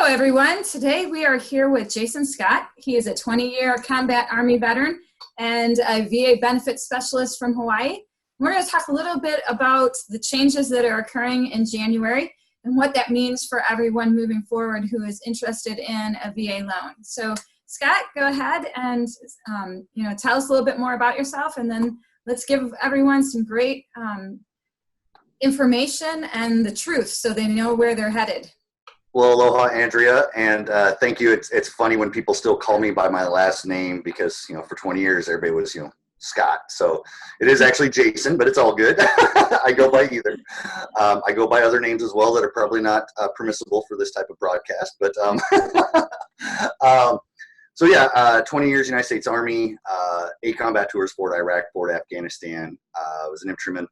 Hello, everyone. Today we are here with Jason Scott. He is a 20-year combat Army veteran and a VA benefits specialist from Hawaii. We're going to talk a little bit about the changes that are occurring in January and what that means for everyone moving forward who is interested in a VA loan. So, Scott, go ahead and tell us a little bit more about yourself, and then let's give everyone some great information and the truth so they know where they're headed. Well, aloha, Andrea, and thank you. It's funny when people still call me by my last name because, for 20 years, everybody was, Scott. So it is actually Jason, but it's all good. I go by either. I go by other names as well that are probably not permissible for this type of broadcast. But so yeah, 20 years United States Army, 8 combat tours, 4 to Iraq, 4 to Afghanistan. I was an infantryman.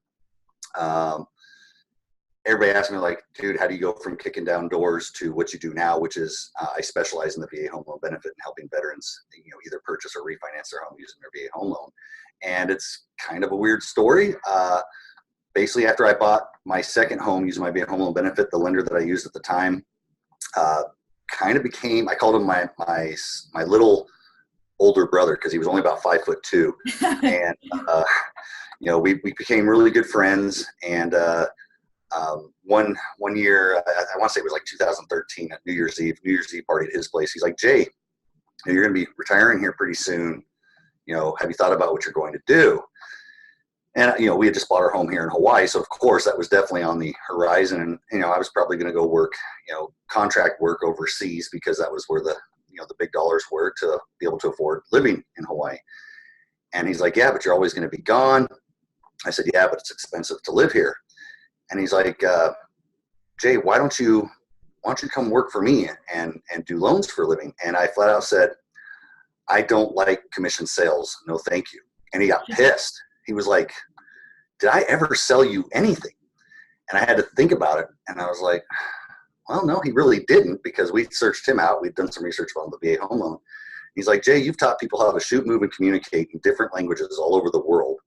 Everybody asks me, like, dude, how do you go from kicking down doors to what you do now, which is I specialize in the VA home loan benefit and helping veterans, either purchase or refinance their home using their VA home loan. And it's kind of a weird story. Basically, after I bought my second home using my VA home loan benefit, the lender that I used at the time kind of became, I called him my little older brother because he was only about 5'2", and we became really good friends. And one year, I want to say it was like 2013 at New Year's Eve party at his place. He's like, Jay, you're going to be retiring here pretty soon. Have you thought about what you're going to do? And, we had just bought our home here in Hawaii. So of course that was definitely on the horizon. And, I was probably going to go work, contract work overseas because that was where the big dollars were to be able to afford living in Hawaii. And he's like, yeah, but you're always going to be gone. I said, yeah, but it's expensive to live here. And he's like, Jay, why don't you come work for me and do loans for a living? And I flat out said, I don't like commission sales. No, thank you. And he got pissed. He was like, did I ever sell you anything? And I had to think about it. And I was like, well, no, he really didn't, because we searched him out. We'd done some research on the VA home loan. He's like, Jay, you've taught people how to shoot, move, and communicate in different languages all over the world.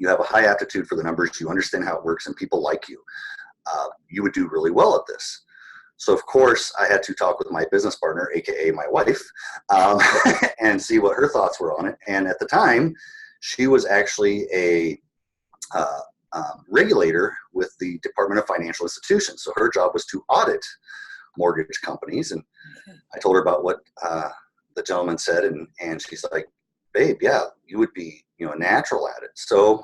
You have a high aptitude for the numbers. You understand how it works, and people like you. You would do really well at this. So, of course, I had to talk with my business partner, a.k.a. my wife, and see what her thoughts were on it. And at the time, she was actually a regulator with the Department of Financial Institutions. So her job was to audit mortgage companies. And I told her about what the gentleman said, and she's like, babe, yeah, you would be a natural at it. So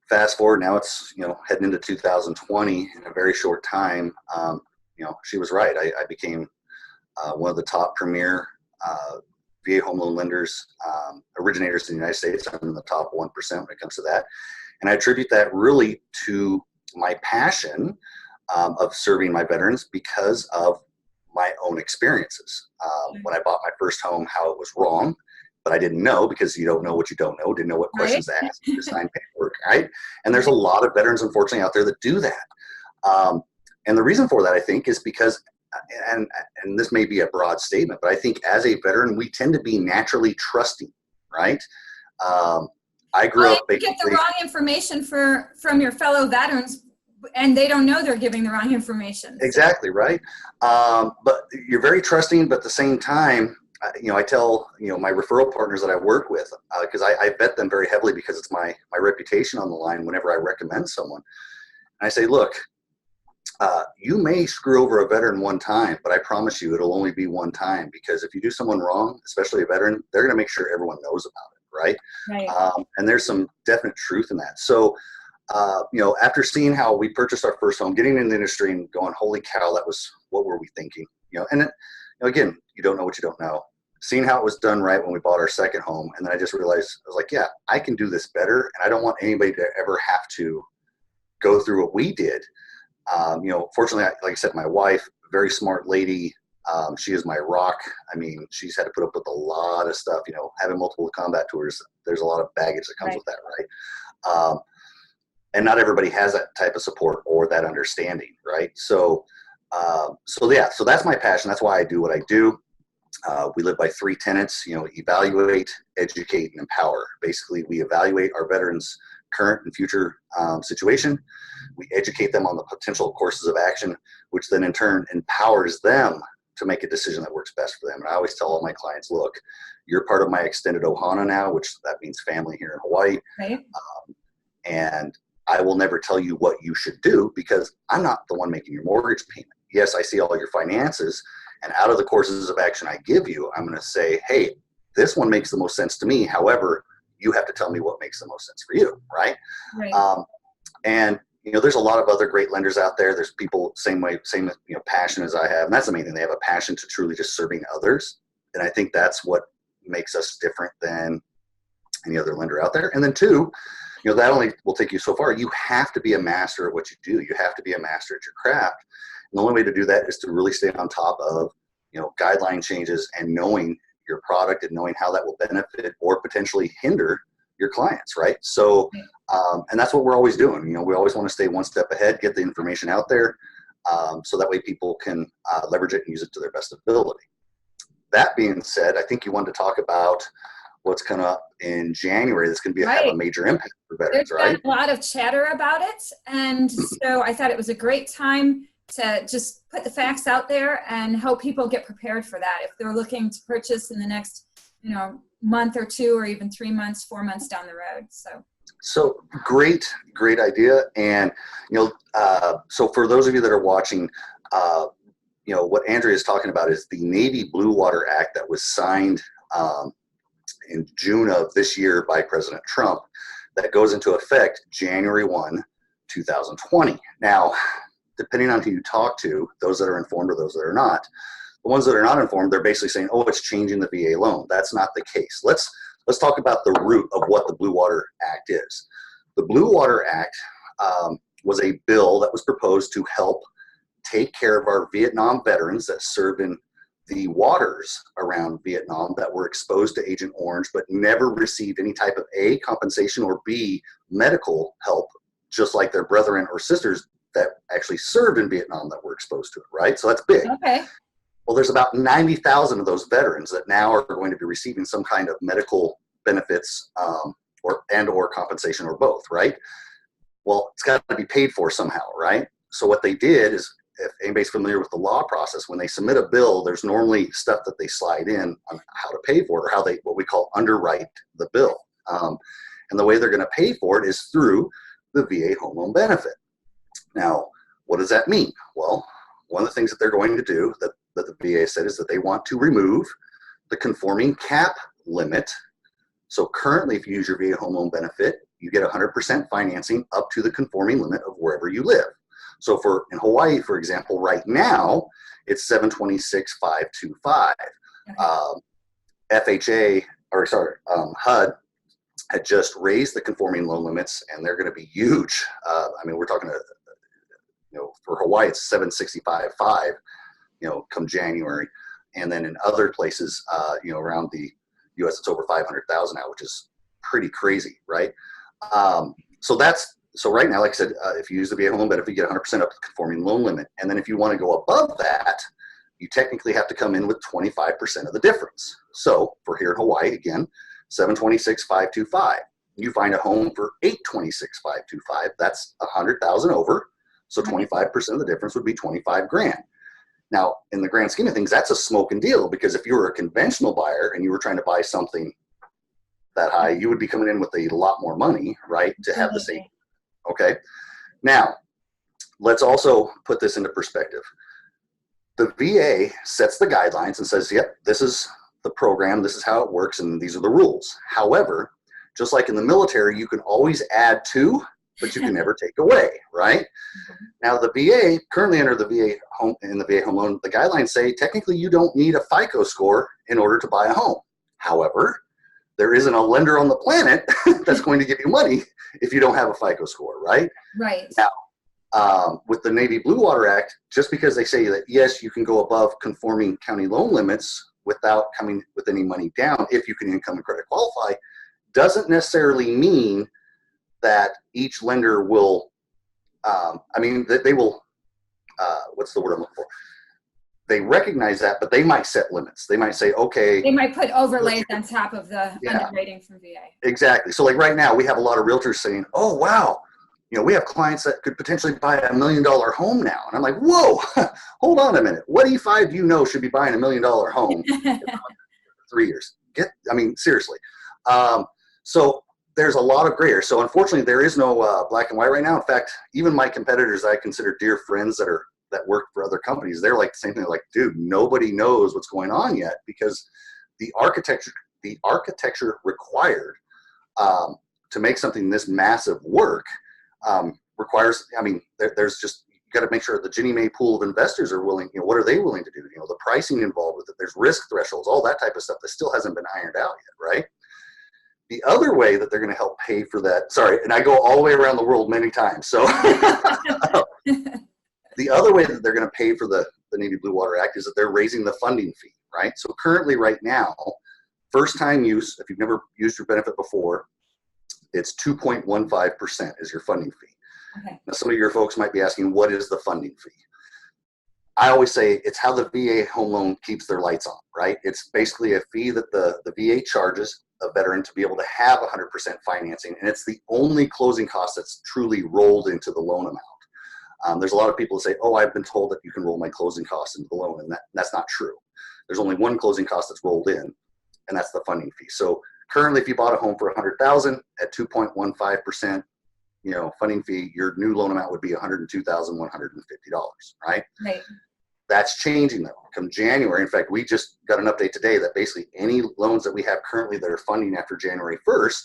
fast forward, now it's heading into 2020 in a very short time. She was right. I became one of the top premier VA home loan lenders, originators in the United States. I'm in the top 1% when it comes to that. And I attribute that really to my passion of serving my veterans because of my own experiences. When I bought my first home, how it was wrong, but I didn't know, because you don't know what you don't know, didn't know what questions to ask, you sign paperwork, right? And there's a lot of veterans, unfortunately, out there that do that. And the reason for that, I think, is because, and this may be a broad statement, but I think as a veteran, we tend to be naturally trusting, right? I grew up basically. You get the wrong information from your fellow veterans, and they don't know they're giving the wrong information. Exactly, right? But you're very trusting, but at the same time, I tell, my referral partners that I work with, because I vet them very heavily because it's my reputation on the line whenever I recommend someone. And I say, look, you may screw over a veteran one time, but I promise you it'll only be one time, because if you do someone wrong, especially a veteran, they're going to make sure everyone knows about it, right? And there's some definite truth in that. So, after seeing how we purchased our first home, getting in the industry and going, holy cow, what were we thinking? And again, you don't know what you don't know. Seeing how it was done right when we bought our second home, and then I just realized, I was like, yeah, I can do this better, and I don't want anybody to ever have to go through what we did. Fortunately, like I said, my wife, very smart lady, she is my rock. I mean, she's had to put up with a lot of stuff, having multiple combat tours. There's a lot of baggage that comes with that, right? And not everybody has that type of support or that understanding, right? So that's my passion. That's why I do what I do. We live by 3 tenets, evaluate, educate, and empower. Basically, we evaluate our veterans' current and future situation. We educate them on the potential courses of action, which then in turn empowers them to make a decision that works best for them. And I always tell all my clients, look, you're part of my extended ohana now, which that means family here in Hawaii. Right. And I will never tell you what you should do because I'm not the one making your mortgage payment. Yes, I see all your finances, and out of the courses of action I give you, I'm going to say, hey, this one makes the most sense to me. However, you have to tell me what makes the most sense for you, right? Right. And there's a lot of other great lenders out there. There's people same passion as I have, and that's the main thing. They have a passion to truly just serving others, and I think that's what makes us different than any other lender out there. And then two, that only will take you so far. You have to be a master at what you do. You have to be a master at your craft. And the only way to do that is to really stay on top of, guideline changes and knowing your product and knowing how that will benefit or potentially hinder your clients, right? So, and that's what we're always doing. We always want to stay one step ahead, get the information out there, so that way people can leverage it and use it to their best ability. That being said, I think you wanted to talk about what's coming up in January that's going to have a major impact for veterans, right? There's been a lot of chatter about it, and so I thought it was a great time to just put the facts out there and help people get prepared for that if they're looking to purchase in the next, month or two, or even 3 months, 4 months down the road. So great idea. And, so for those of you that are watching, what Andrea is talking about is the Navy Blue Water Act that was signed in June of this year by President Trump that goes into effect January 1, 2020. Now, depending on who you talk to, those that are informed or those that are not, the ones that are not informed, they're basically saying, oh, it's changing the VA loan. That's not the case. Let's talk about the root of what the Blue Water Act is. The Blue Water Act was a bill that was proposed to help take care of our Vietnam veterans that served in the waters around Vietnam that were exposed to Agent Orange but never received any type of A, compensation, or B, medical help, just like their brethren or sisters that actually served in Vietnam that were exposed to it, right? So that's big. Okay. Well, there's about 90,000 of those veterans that now are going to be receiving some kind of medical benefits or compensation or both, right? Well, it's got to be paid for somehow, right? So what they did is, if anybody's familiar with the law process, when they submit a bill, there's normally stuff that they slide in on how to pay for it, or how they, what we call, underwrite the bill. And the way they're going to pay for it is through the VA home loan benefit. Now, what does that mean? Well, one of the things that they're going to do that the VA said is that they want to remove the conforming cap limit. So currently, if you use your VA home loan benefit, you get 100% financing up to the conforming limit of wherever you live. So in Hawaii, for example, right now, it's 726,525. HUD had just raised the conforming loan limits, and they're going to be huge. We're talking, for Hawaii, it's 765.5, come January. And then in other places, around the U.S., it's over 500,000 now, which is pretty crazy, right? So right now, like I said, if you use the VA home loan benefit, you get 100% up to the conforming loan limit. And then if you want to go above that, you technically have to come in with 25% of the difference. So for here in Hawaii, again, 726,525. You find a home for 826,525. That's 100,000 over. So 25% of the difference would be 25 grand. Now, in the grand scheme of things, that's a smoking deal, because if you were a conventional buyer and you were trying to buy something that high, you would be coming in with a lot more money, right, to have the same. Okay. Now, let's also put this into perspective. The VA sets the guidelines and says, yep, this is the program, this is how it works, and these are the rules. However, just like in the military, you can always add to, but you can never take away, right? Now, the VA, currently under the VA home loan, the guidelines say technically you don't need a FICO score in order to buy a home. However, there isn't a lender on the planet that's going to give you money if you don't have a FICO score, right? Right. Now, with the Navy Blue Water Act, just because they say that, yes, you can go above conforming county loan limits without coming with any money down if you can income and credit qualify, doesn't necessarily mean that each lender will, they will, what's the word I'm looking for? They recognize that, but they might set limits. They might say, okay. They might put overlays on top of the underwriting from VA. Exactly. So like right now, we have a lot of realtors saying, oh, wow, we have clients that could potentially buy $1 million home now. And I'm like, whoa, hold on a minute. What E5 do you know should be buying $1 million home in 3 years? Seriously. So there's a lot of gray area. So unfortunately, there is no black and white right now. In fact, even my competitors I consider dear friends that work for other companies, they're like the same thing. Like, dude, nobody knows what's going on yet, because the architecture required to make something this massive work requires, there's just, you got to make sure the Ginnie Mae pool of investors are willing, what are they willing to do? The pricing involved with it, there's risk thresholds, all that type of stuff that still hasn't been ironed out yet, right? The other way that they're going to help pay for that, sorry, and I go all the way around the world many times. So the other way that they're going to pay for the Navy Blue Water Act is that they're raising the funding fee, right? So currently right now, first time use, if you've never used your benefit before, it's 2.15% is your funding fee. Okay. Now, some of your folks might be asking, what is the funding fee? I always say it's how the VA home loan keeps their lights on, right? It's basically a fee that the VA charges a veteran to be able to have 100% financing, and it's the only closing cost that's truly rolled into the loan amount. There's a lot of people that say, oh, I've been told that you can roll my closing costs into the loan, and that's not true. There's only one closing cost that's rolled in, and that's the funding fee. So currently, if you bought a home for $100,000 at 2.15%, funding fee, your new loan amount would be $102,150, right? Right. That's changing though. Come January, in fact, we just got an update today that basically any loans that we have currently that are funding after January 1st,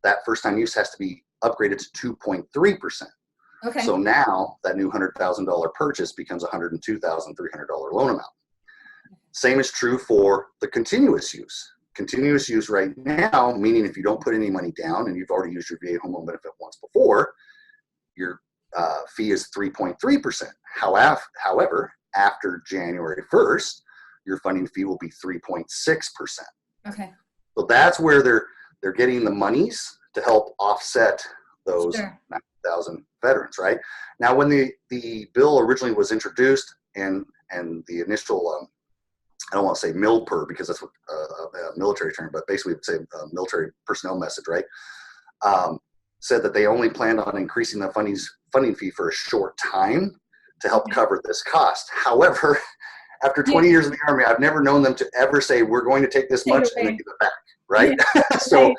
that first time use has to be upgraded to 2.3%. Okay. So now that new $100,000 purchase becomes a $102,300 loan amount. Same is true for the continuous use. Continuous use right now, meaning if you don't put any money down and you've already used your VA home loan benefit once before, your fee is 3.3%. However, after January 1st, your funding fee will be 3.6%. Okay. So that's where they're getting the monies to help offset those 9,000 veterans, right? Now, when the bill originally was introduced and the initial I don't want to say MILPER because that's what a military term, but basically it's a military personnel message, right? Said that they only planned on increasing the funding fee for a short time to help cover this cost. However, after 20 years in the Army, I've never known them to ever say, we're going to take this much and then give it back, right? Yeah. So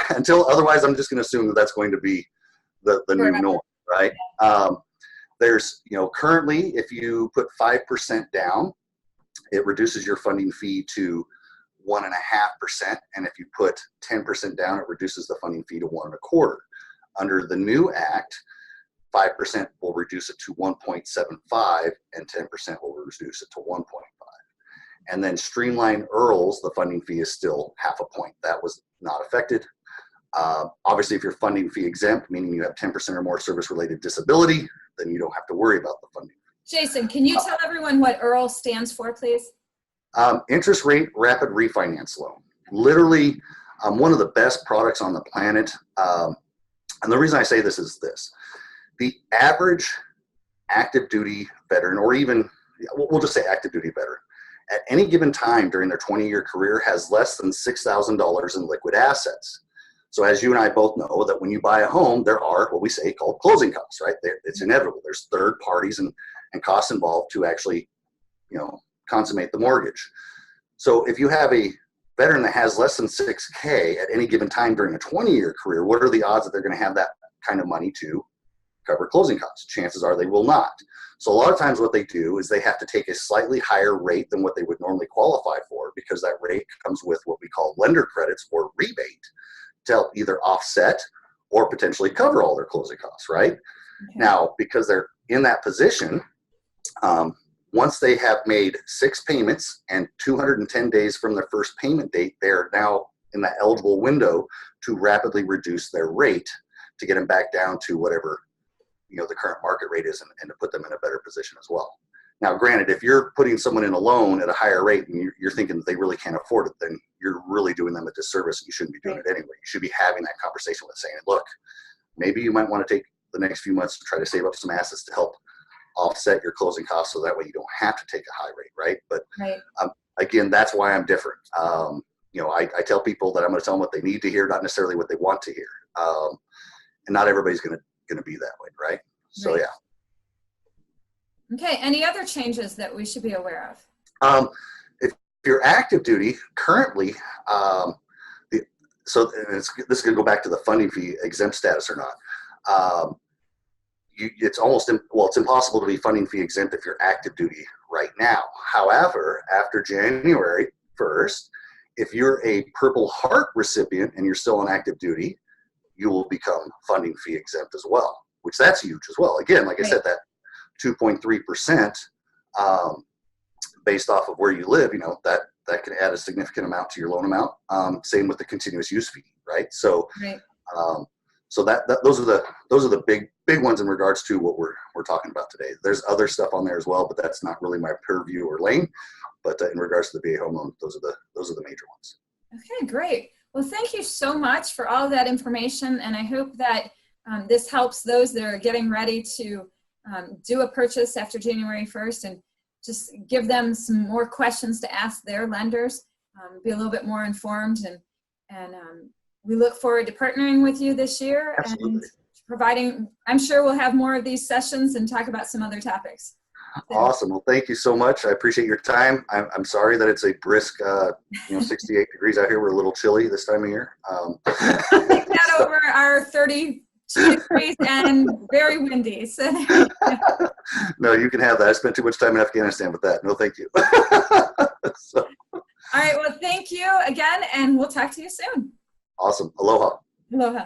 until otherwise, I'm just going to assume that that's going to be the new norm, right? There's, currently, if you put 5% down, it reduces your funding fee to 1.5%, and if you put 10% down, it reduces the funding fee to 1.25%. Under the new act, 5% will reduce it to 1.75, and 10% will reduce it to 1.5. And then streamline IRRRLs, the funding fee is still 0.5 point. That was not affected. Obviously, if you're funding fee exempt, meaning you have 10% or more service-related disability, then you don't have to worry about the funding. Jason, can you tell everyone what IRRRL stands for, please? Interest rate rapid refinance loan. Literally one of the best products on the planet. And the reason I say this is this. The average active duty veteran, or even, we'll just say active duty veteran, at any given time during their 20-year career has less than $6,000 in liquid assets. So as you and I both know, that when you buy a home, there are what we say called closing costs, right? It's inevitable. There's third parties and costs involved to actually, consummate the mortgage. So if you have a veteran that has less than $6K at any given time during a 20-year career, what are the odds that they're going to have that kind of money to cover closing costs? Chances are they will not. So a lot of times what they do is they have to take a slightly higher rate than what they would normally qualify for, because that rate comes with what we call lender credits or rebate to help either offset or potentially cover all their closing costs, right? Okay. Now, because they're in that position, once they have made 6 payments and 210 days from their first payment date, they are now in that eligible window to rapidly reduce their rate to get them back down to whatever the current market rate is, and to put them in a better position as well. Now, granted, if you're putting someone in a loan at a higher rate and you're thinking that they really can't afford it, then you're really doing them a disservice, and you shouldn't be doing it anyway. You should be having that conversation with saying, look, maybe you might want to take the next few months to try to save up some assets to help offset your closing costs, so that way you don't have to take a high rate, right? But again, that's why I'm different. I tell people that I'm going to tell them what they need to hear, not necessarily what they want to hear. and not everybody's going to be that way, right? So Right. yeah. Okay. Any other changes that we should be aware of? If you're active duty currently, this is going to go back to the funding fee exempt status or not. It's impossible to be funding fee exempt if you're active duty right now. However, after January 1st, if you're a Purple Heart recipient and you're still on active duty, you will become funding fee exempt as well, which that's huge as well. Again, like I said, that 2.3% based off of where you live, that can add a significant amount to your loan amount. Same with the continuous use fee, right? So, so those are the big ones in regards to what we're talking about today. There's other stuff on there as well, but that's not really my purview or lane. But in regards to the VA home loan, those are the major ones. Okay, great. Well, thank you so much for all of that information, and I hope that this helps those that are getting ready to do a purchase after January 1st, and just give them some more questions to ask their lenders, be a little bit more informed, and we look forward to partnering with you this year. Absolutely. And providing, I'm sure we'll have more of these sessions and talk about some other topics. Awesome. Well, thank you so much. I appreciate your time. I'm sorry that it's a brisk, 68 degrees out here. We're a little chilly this time of year. Take that over our 32 degrees and very windy. So. No, you can have that. I spent too much time in Afghanistan with that. No, thank you. So. All right. Well, thank you again, and we'll talk to you soon. Awesome. Aloha. Aloha.